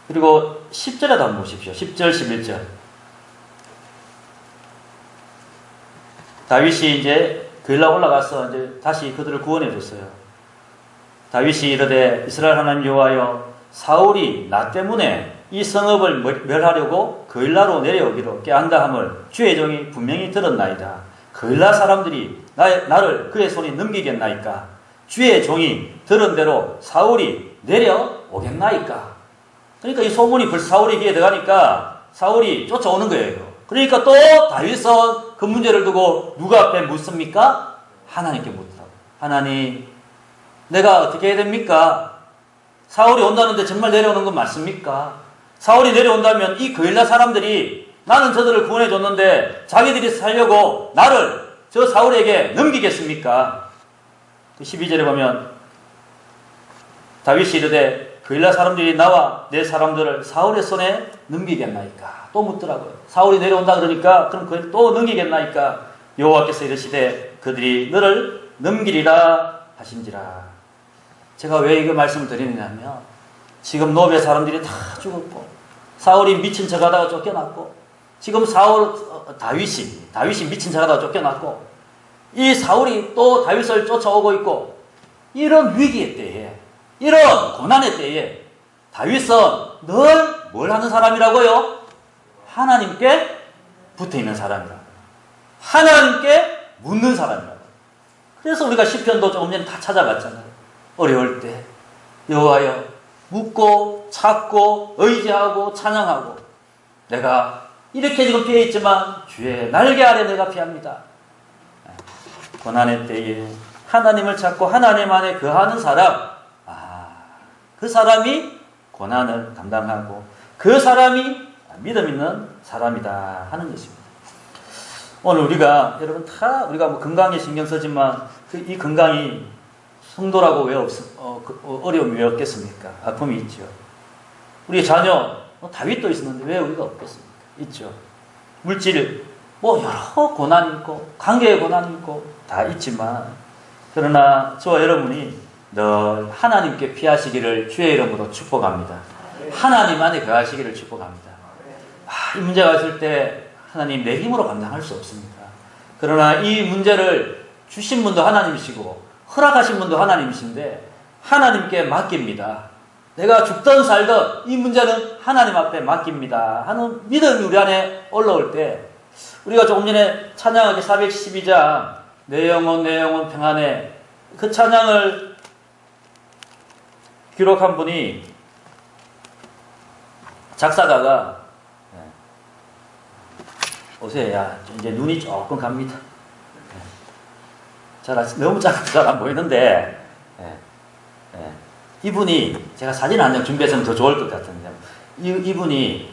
그리고 10절에도 한번 보십시오. 10절, 11절. 다윗이 이제 거일라 올라가서 이제 다시 그들을 구원해 줬어요. 다윗이 이르되 이스라엘 하나님 여호와여 사울이 나 때문에 이 성읍을 멸하려고 거일라로 내려오기로 꾀한다 함을 주의 종이 분명히 들었나이다. 거일라 사람들이 나를 그의 손에 넘기겠나이까? 주의 종이 들은 대로 사울이 내려오겠나이까? 그러니까 이 소문이 벌써 사울에게 들어가니까 사울이 쫓아오는 거예요. 그러니까 또 다윗은 그 문제를 두고 누가 앞에 묻습니까? 하나님께 묻더라고요. 하나님, 내가 어떻게 해야 됩니까? 사울이 온다는데 정말 내려오는 건 맞습니까? 사울이 내려온다면 이 거일라 사람들이 나는 저들을 구원해 줬는데 자기들이 살려고 나를 저 사울에게 넘기겠습니까? 12절에 보면 다윗이 이르되 거일라 사람들이 나와 내 사람들을 사울의 손에 넘기겠나이까? 또 묻더라고요. 사울이 내려온다 그러니까 그럼 그걸 또 넘기겠나이까? 여호와께서 이르시되 그들이 너를 넘기리라 하신지라. 제가 왜 이거 말씀을 드리느냐면 지금 노베 사람들이 다 죽었고 사울이 미친 척하다가 쫓겨났고 지금 다윗이 미친 척하다가 쫓겨났고 이 사울이 또 다윗을 쫓아오고 있고 이런 위기의 때에 이런 고난의 때에 다윗은 늘 뭘 하는 사람이라고요? 하나님께 붙어있는 사람이라. 하나님께 묻는 사람이라고. 그래서 우리가 시편도 조금 전에 다 찾아봤잖아요. 어려울 때 여호와여 묻고 찾고 의지하고 찬양하고 내가 이렇게 지금 피해 있지만 주의 날개 아래 내가 피합니다. 고난의 때에 하나님을 찾고 하나님 안에 거하는 사람, 그 사람이 고난을 감당하고 그 사람이 믿음 있는 사람이다 하는 것입니다. 오늘 우리가 여러분 다 우리가 뭐 건강에 신경 쓰지만 이 건강이 성도라고 왜 어려움이 왜 없겠습니까? 아픔이 있죠. 우리 자녀 다윗도 있었는데 왜 우리가 없겠습니까? 있죠. 물질 여러 고난이 있고 관계의 고난이 있고 다 있지만 그러나 저와 여러분이 늘 하나님께 피하시기를 주의 이름으로 축복합니다. 하나님 안에 거하시기를 축복합니다. 이 문제가 있을 때 하나님 내 힘으로 감당할 수 없습니다. 그러나 이 문제를 주신 분도 하나님이시고 허락하신 분도 하나님이신데 하나님께 맡깁니다. 내가 죽든 살든 이 문제는 하나님 앞에 맡깁니다 하는 믿음이 우리 안에 올라올 때 우리가 조금 전에 찬양하기 412장 내 영혼 평안해 그 찬양을 기록한 분이 작사가가 오세요. 이제 눈이 조금 갑니다. 너무 작아서 잘 안 보이는데 이분이 제가 사진 한 장 준비했으면 더 좋을 것 같은데 이분이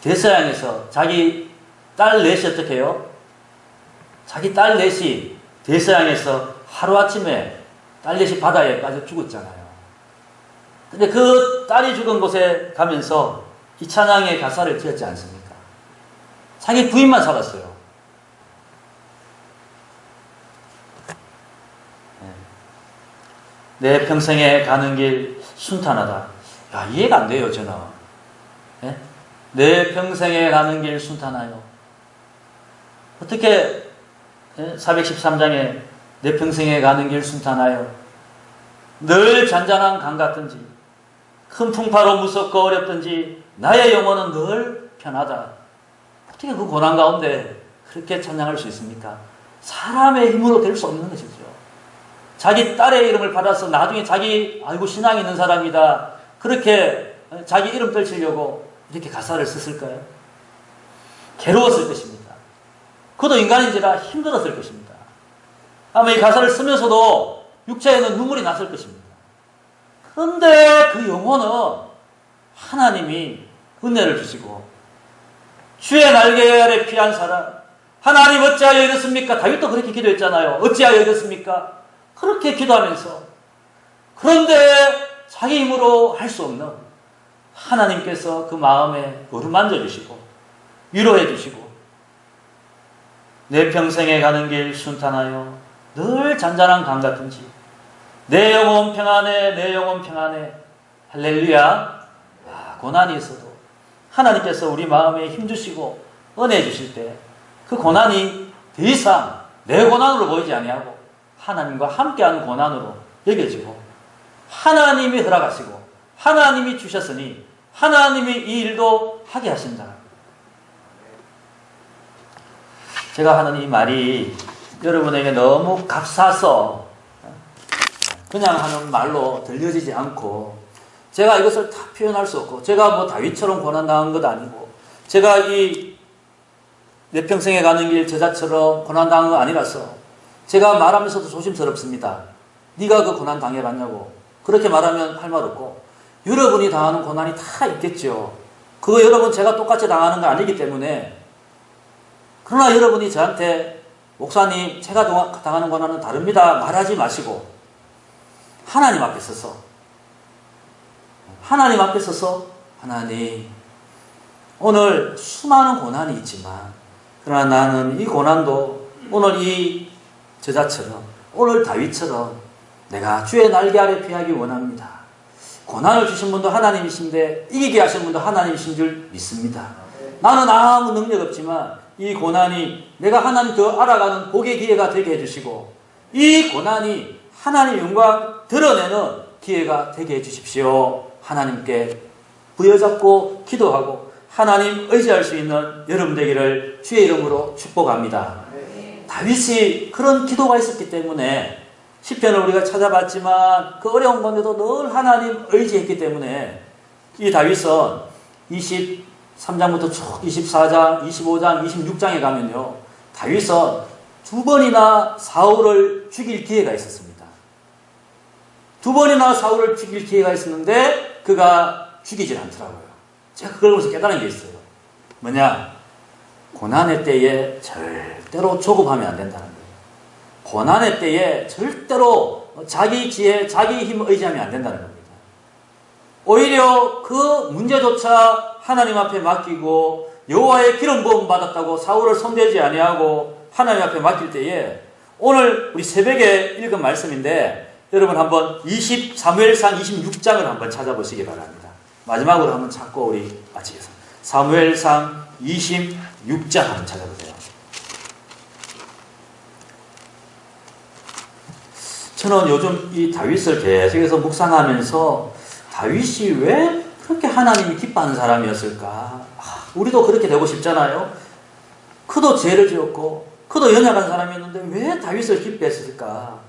대서양에서 자기 딸 넷이 어떻게 해요? 자기 딸 넷이 대서양에서 하루아침에 딸 넷이 바다에 빠져 죽었잖아요. 근데 그 딸이 죽은 곳에 가면서 이 찬양의 가사를 지었지 않습니까? 자기 부인만 살았어요. 내 평생에 가는 길 순탄하다. 이해가 안 돼요, 저는. 내 평생에 가는 길 순탄하여. 어떻게 413장에 내 평생에 가는 길 순탄하여 늘 잔잔한 강 같든지 큰 풍파로 무섭고 어렵든지 나의 영혼은 늘 편하다. 어떻게 그 고난 가운데 그렇게 찬양할 수 있습니까? 사람의 힘으로 될 수 없는 것이죠. 자기 딸의 이름을 받아서 나중에 자기 신앙이 있는 사람이다 그렇게 자기 이름 떨치려고 이렇게 가사를 썼을까요? 괴로웠을 것입니다. 그도 인간인지라 힘들었을 것입니다. 아마 이 가사를 쓰면서도 육체에는 눈물이 났을 것입니다. 그런데 그 영혼은 하나님이 은혜를 주시고 주의 날개 아래 피한 사람 하나님 어찌하여 이렇습니까? 다윗도 그렇게 기도했잖아요. 어찌하여 이렇습니까? 그렇게 기도하면서 그런데 자기 힘으로 할 수 없는 하나님께서 그 마음에 어루만져 주시고 위로해 주시고 내 평생에 가는 길 순탄하여 늘 잔잔한 강 같은지 내 영혼 평안해 내 영혼 평안해 할렐루야. 고난이 있어도 하나님께서 우리 마음에 힘주시고 은혜 주실 때 그 고난이 더 이상 내 고난으로 보이지 아니하고 하나님과 함께하는 고난으로 여겨지고 하나님이 허락하시고 하나님이 주셨으니 하나님이 이 일도 하게 하신다. 제가 하는 이 말이 여러분에게 너무 값싸서 그냥 하는 말로 들려지지 않고 제가 이것을 다 표현할 수 없고 제가 다윗처럼 고난당한 것 아니고 제가 이 내 평생에 가는 길 저자처럼 고난당한 거 아니라서 제가 말하면서도 조심스럽습니다. 네가 그 고난 당해봤냐고. 그렇게 말하면 할 말 없고 여러분이 당하는 고난이 다 있겠죠. 그거 여러분 제가 똑같이 당하는 거 아니기 때문에. 그러나 여러분이 저한테 목사님 제가 당하는 고난은 다릅니다 말하지 마시고 하나님 앞에 서서 하나님 오늘 수많은 고난이 있지만 그러나 나는 이 고난도 오늘 이 저자처럼 오늘 다윗처럼 내가 주의 날개 아래 피하기 원합니다. 고난을 주신 분도 하나님이신데 이기게 하신 분도 하나님이신 줄 믿습니다. 나는 아무 능력 없지만 이 고난이 내가 하나님 더 알아가는 복의 기회가 되게 해주시고 이 고난이 하나님 영광 드러내는 기회가 되게 해주십시오. 하나님께 부여잡고 기도하고 하나님 의지할 수 있는 여러분 되기를 주의 이름으로 축복합니다. 다윗이 그런 기도가 있었기 때문에 시편을 우리가 찾아봤지만 그 어려운 건데도 늘 하나님 의지했기 때문에 이 다윗은 23장부터 쭉 24장, 25장, 26장에 가면요 다윗은 2번이나 사울을 죽일 기회가 있었습니다. 2번이나 사울을 죽일 기회가 있었는데 그가 죽이질 않더라고요. 제가 그걸 보면서 깨달은 게 있어요. 뭐냐? 고난의 때에 절대로 조급하면 안 된다는 거예요. 고난의 때에 절대로 자기 지혜, 자기 힘 의지하면 안 된다는 겁니다. 오히려 그 문제조차 하나님 앞에 맡기고 여호와의 기름 부음 받았다고 사울을 손대지 아니하고 하나님 앞에 맡길 때에 오늘 우리 새벽에 읽은 말씀인데 여러분 한번 사무엘상 26장을 한번 찾아보시기 바랍니다. 마지막으로 한번 찾고 우리 마치겠습니다. 사무엘상 26장 한번 찾아보세요. 저는 요즘 이 다윗을 계속해서 묵상하면서 다윗이 왜 그렇게 하나님이 기뻐하는 사람이었을까? 우리도 그렇게 되고 싶잖아요. 그도 죄를 지었고 그도 연약한 사람이었는데 왜 다윗을 기뻐했을까?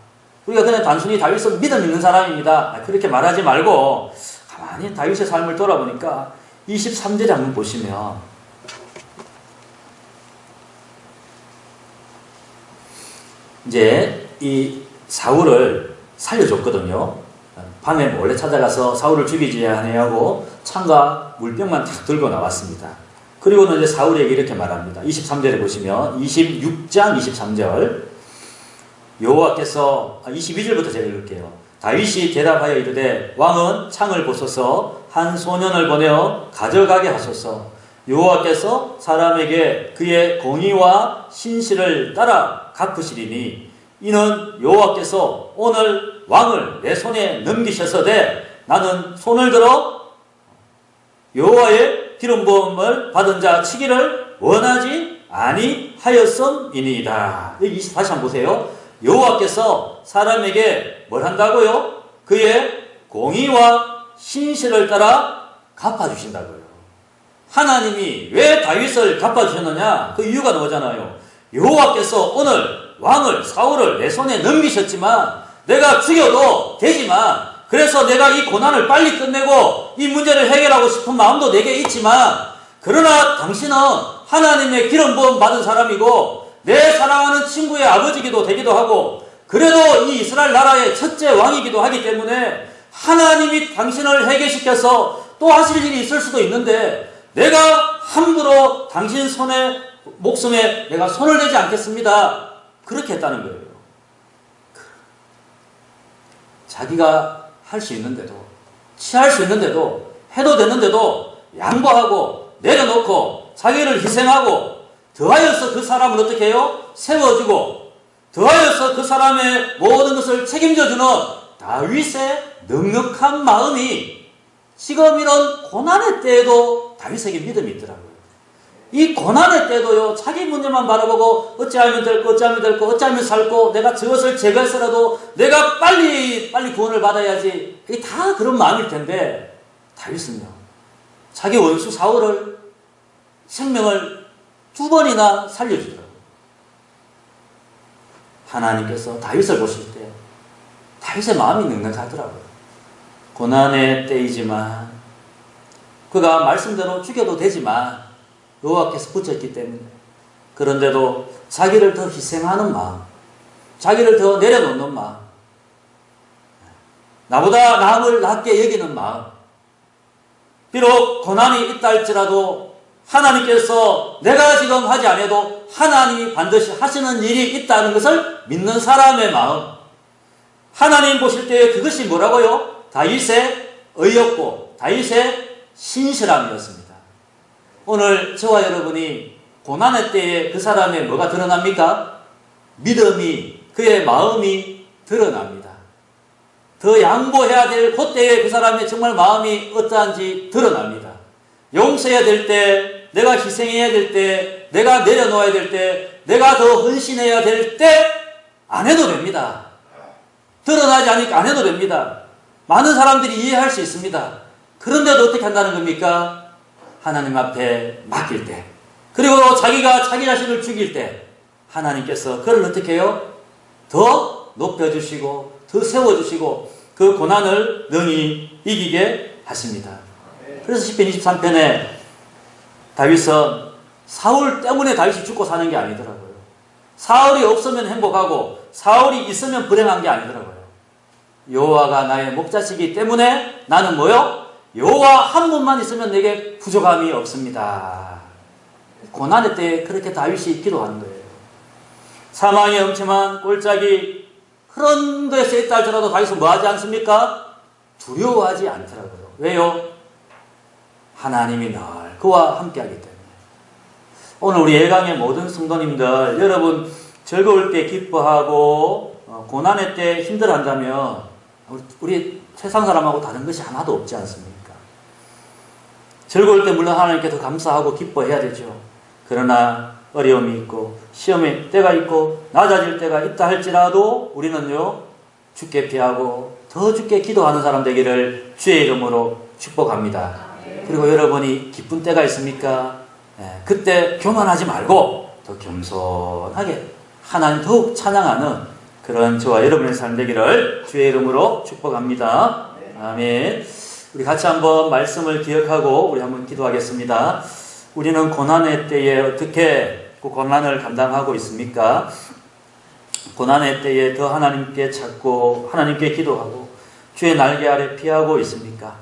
우리가 그냥 단순히 다윗은 믿음 있는 사람입니다 그렇게 말하지 말고 가만히 다윗의 삶을 돌아보니까 23절 한번 보시면 이제 이 사울을 살려줬거든요. 밤에 몰래 찾아가서 사울을 죽이지 아니하고 창과 물병만 탁 들고 나왔습니다. 그리고는 이제 사울에게 이렇게 말합니다. 23절에 보시면 26장 23절 여호와께서 22절부터 제가 읽을게요. 다윗이 대답하여 이르되 왕은 창을 보소서 한 소년을 보내어 가져가게 하소서. 여호와께서 사람에게 그의 공의와 신실을 따라 갚으시리니 이는 여호와께서 오늘 왕을 내 손에 넘기셔서되 나는 손을 들어 여호와의 기름 부음을 받은 자 치기를 원하지 아니하였음이니이다. 여기 다시 한번 보세요. 여호와께서 사람에게 뭘 한다고요? 그의 공의와 신실을 따라 갚아주신다고요. 하나님이 왜 다윗을 갚아주셨느냐? 그 이유가 나오잖아요. 여호와께서 오늘 왕을 사울을 내 손에 넘기셨지만 내가 죽여도 되지만 그래서 내가 이 고난을 빨리 끝내고 이 문제를 해결하고 싶은 마음도 내게 있지만 그러나 당신은 하나님의 기름 부음 받은 사람이고 내 사랑하는 친구의 아버지기도 되기도 하고 그래도 이 이스라엘 나라의 첫째 왕이기도 하기 때문에 하나님이 당신을 해결시켜서 또 하실 일이 있을 수도 있는데 내가 함부로 당신 손에 목숨에 내가 손을 대지 않겠습니다. 그렇게 했다는 거예요. 자기가 할 수 있는데도 취할 수 있는데도 해도 되는데도 양보하고 내려놓고 자기를 희생하고 더하여서 그 사람을 어떻게 해요? 세워주고 더하여서 그 사람의 모든 것을 책임져주는 다윗의 넉넉한 마음이 지금 이런 고난의 때에도 다윗에게 믿음이 있더라고요. 이 고난의 때도요, 자기 문제만 바라보고 어찌하면 될거, 어찌하면 될거, 어찌하면 살고 내가 저것을 제거해서라도 내가 빨리 구원을 받아야지. 이게 다 그런 마음일 텐데 다윗은요, 자기 원수 사울을 생명을 2번이나 살려주더라고요. 하나님께서 다윗을 보실 때 다윗의 마음이 넉넉하더라고요. 고난의 때이지만 그가 말씀대로 죽여도 되지만 여호와께서 붙였기 때문에 그런데도 자기를 더 희생하는 마음, 자기를 더 내려놓는 마음, 나보다 남을 낮게 여기는 마음, 비록 고난이 있다 할지라도 하나님께서 내가 지금 하지 않아도 하나님이 반드시 하시는 일이 있다는 것을 믿는 사람의 마음, 하나님 보실 때 그것이 뭐라고요? 다윗의 의였고 다윗의 신실함이었습니다. 오늘 저와 여러분이 고난의 때에 그 사람의 뭐가 드러납니까? 믿음이, 그의 마음이 드러납니다. 더 양보해야 될 그때에 그 사람의 정말 마음이 어떠한지 드러납니다. 용서해야 될 때, 내가 희생해야 될 때, 내가 내려놓아야 될 때, 내가 더 헌신해야 될 때 안 해도 됩니다. 드러나지 않으니까 안 해도 됩니다. 많은 사람들이 이해할 수 있습니다. 그런데도 어떻게 한다는 겁니까? 하나님 앞에 맡길 때, 그리고 자기가 자기 자신을 죽일 때 하나님께서 그를 어떻게 해요? 더 높여주시고 더 세워주시고 그 고난을 능히 이기게 하십니다. 그래서 시편 23편에 다윗은 사울 때문에 다윗이 죽고 사는 게 아니더라고요. 사울이 없으면 행복하고 사울이 있으면 불행한 게 아니더라고요. 여호와가 나의 목자시기 때문에 나는 뭐요? 여호와 한 분만 있으면 내게 부족함이 없습니다. 고난의 때에 그렇게 다윗이 기도하는 거예요. 사망의 엄침한 꼴짝이 그런 데서 있다 할지라도 다윗은 뭐하지 않습니까? 두려워하지 않더라고요. 왜요? 하나님이 늘 그와 함께하기 때문에. 오늘 우리 예강의 모든 성도님들, 여러분 즐거울 때 기뻐하고 고난의 때 힘들어한다면 우리 세상 사람하고 다른 것이 하나도 없지 않습니까? 즐거울 때 물론 하나님께 더 감사하고 기뻐해야 되죠. 그러나 어려움이 있고 시험의 때가 있고 낮아질 때가 있다 할지라도 우리는요, 주께 피하고 더 주께 기도하는 사람 되기를 주의 이름으로 축복합니다. 그리고 여러분이 기쁜 때가 있습니까? 그때 교만하지 말고 더 겸손하게 하나님 더욱 찬양하는 그런 저와 여러분의 삶 되기를 주의 이름으로 축복합니다. 아멘. 우리 같이 한번 말씀을 기억하고 우리 한번 기도하겠습니다. 우리는 고난의 때에 어떻게 그 고난을 감당하고 있습니까? 고난의 때에 더 하나님께 찾고 하나님께 기도하고 주의 날개 아래 피하고 있습니까?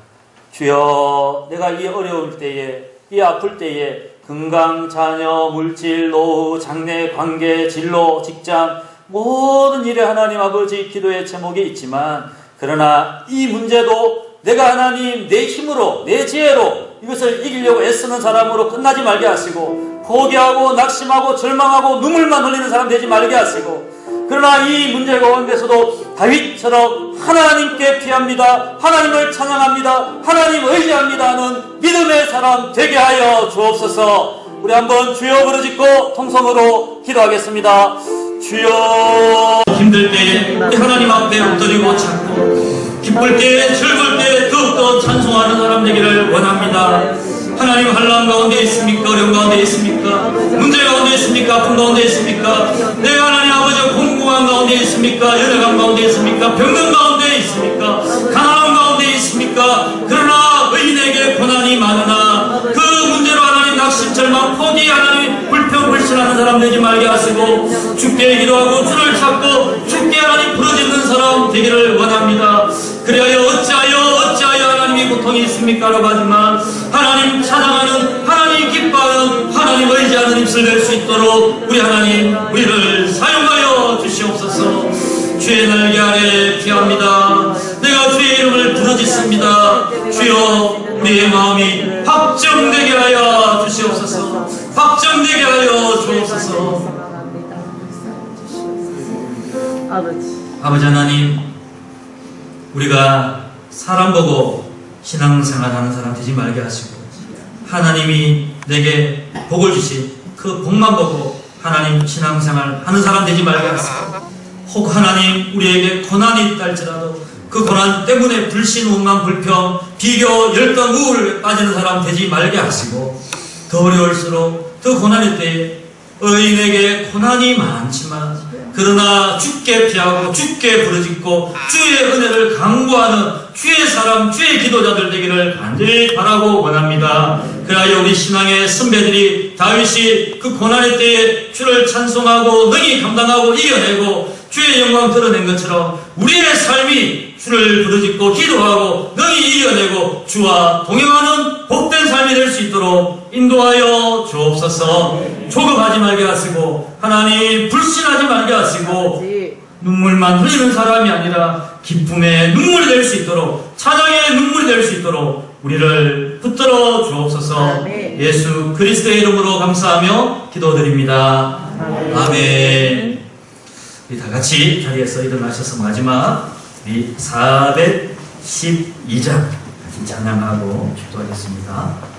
주여, 내가 이 어려울 때에, 이 아플 때에 건강, 자녀, 물질, 노후, 장래, 관계, 진로, 직장 모든 일에 하나님 아버지 기도의 제목이 있지만, 그러나 이 문제도 내가 하나님 내 힘으로 내 지혜로 이것을 이기려고 애쓰는 사람으로 끝나지 말게 하시고, 포기하고 낙심하고 절망하고 눈물만 흘리는 사람 되지 말게 하시고, 그러나 이 문제 가운데서도 다윗처럼 하나님께 피합니다, 하나님을 찬양합니다, 하나님 의지합니다 하는 믿음의 사람 되게 하여 주옵소서. 우리 한번 주여 부르짖고 통성으로 기도하겠습니다. 주여, 힘들 때에 하나님 앞에 엎드리고 찾고 기쁠 때에 즐거울 때에 더욱더 찬송하는 사람 되기를 원합니다. 하나님 환난 가운데 있습니까? 어려움 가운데 있습니까? 문제 가운데 있습니까? 아픔 가운데 있습니까? 내 하나님 아버지 공공한 가운데 있습니까? 연약함 가운데 있습니까? 병든 가운데 있습니까? 가난함 가운데 있습니까? 그러나 의인에게 고난이 많으나 그 문제로 하나님 낙심, 절망, 포기, 하나님 불평, 불신하는 사람 되지 말게 하시고 주께 기도하고 주를 찾고 주께 하나님 부르짖는 사람 되기를 원합니다. 그리하여 어찌하여 하나님이 고통이 있습니까? 라고 하지만 하나님 찬양하는, 하나님 기뻐하는, 하나님 의지하는 입술 낼 수 있도록 우리 하나님 우리를 사용하여 주시옵소서. 주의 날개 아래 피합니다. 내가 주의 이름을 부르짖습니다. 주여, 우리의 마음이 확정되게 하여 주시옵소서. 확정되게 하여 주옵소서. 아버지 하나님, 우리가 사람 보고 신앙생활 하는 사람 되지 말게 하시고, 하나님이 내게 복을 주신 그 복만 보고 하나님 신앙생활 하는 사람 되지 말게 하시고, 혹 하나님 우리에게 고난이 있다 할지라도 그 고난 때문에 불신, 원망, 불평, 비교, 열등, 우울에 빠지는 사람 되지 말게 하시고, 더 어려울수록 더 고난일 때에 의인에게 고난이 많지만 그러나 주께 피하고 주께 부르짖고 주의 은혜를 강구하는 주의 사람, 주의 기도자들 되기를 간절히 바라고 원합니다. 그래야 우리 신앙의 선배들이 다윗이 그 고난의 때에 주를 찬송하고 능히 감당하고 이겨내고 주의 영광 드러낸 것처럼 우리의 삶이 주를 부르짖고 기도하고 능히 이겨내고 주와 동행하는 복된 삶이 될 수 있도록 인도하여 주옵소서. 조급하지 말게 하시고 하나님 불신하지 말게 하시고 눈물만 흘리는 사람이 아니라 기쁨의 눈물이 될 수 있도록 찬양의 눈물이 될 수 있도록 우리를 붙들어 주옵소서. 예수 그리스도의 이름으로 감사하며 기도드립니다. 아멘. 우리 다 같이 자리에서 일어나셔서 마지막 우리 412장 같이 찬양하고 기도하겠습니다.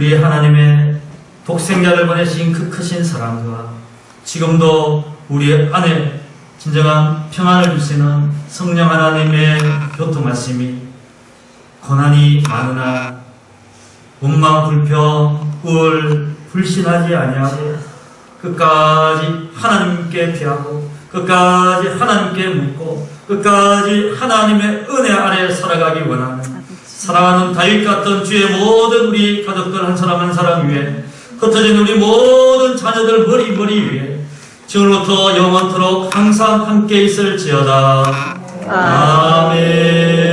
우리 하나님의 독생자를 보내신 그 크신 사랑과 지금도 우리 안에 진정한 평안을 주시는 성령 하나님의 교통하심이 고난이 많으나 원망, 불평, 우울, 불신하지 아니하고 끝까지 하나님께 피하고 그 끝까지 하나님께 묻고 끝까지 하나님의 은혜 아래 살아가기 원하는 사랑하는 다윗 같던 주의 모든 우리 가족들 한 사람 한 사람 위에 흩어진 우리 모든 자녀들 머리 위에 지금부터 영원토록 항상 함께 있을지어다. 아멘.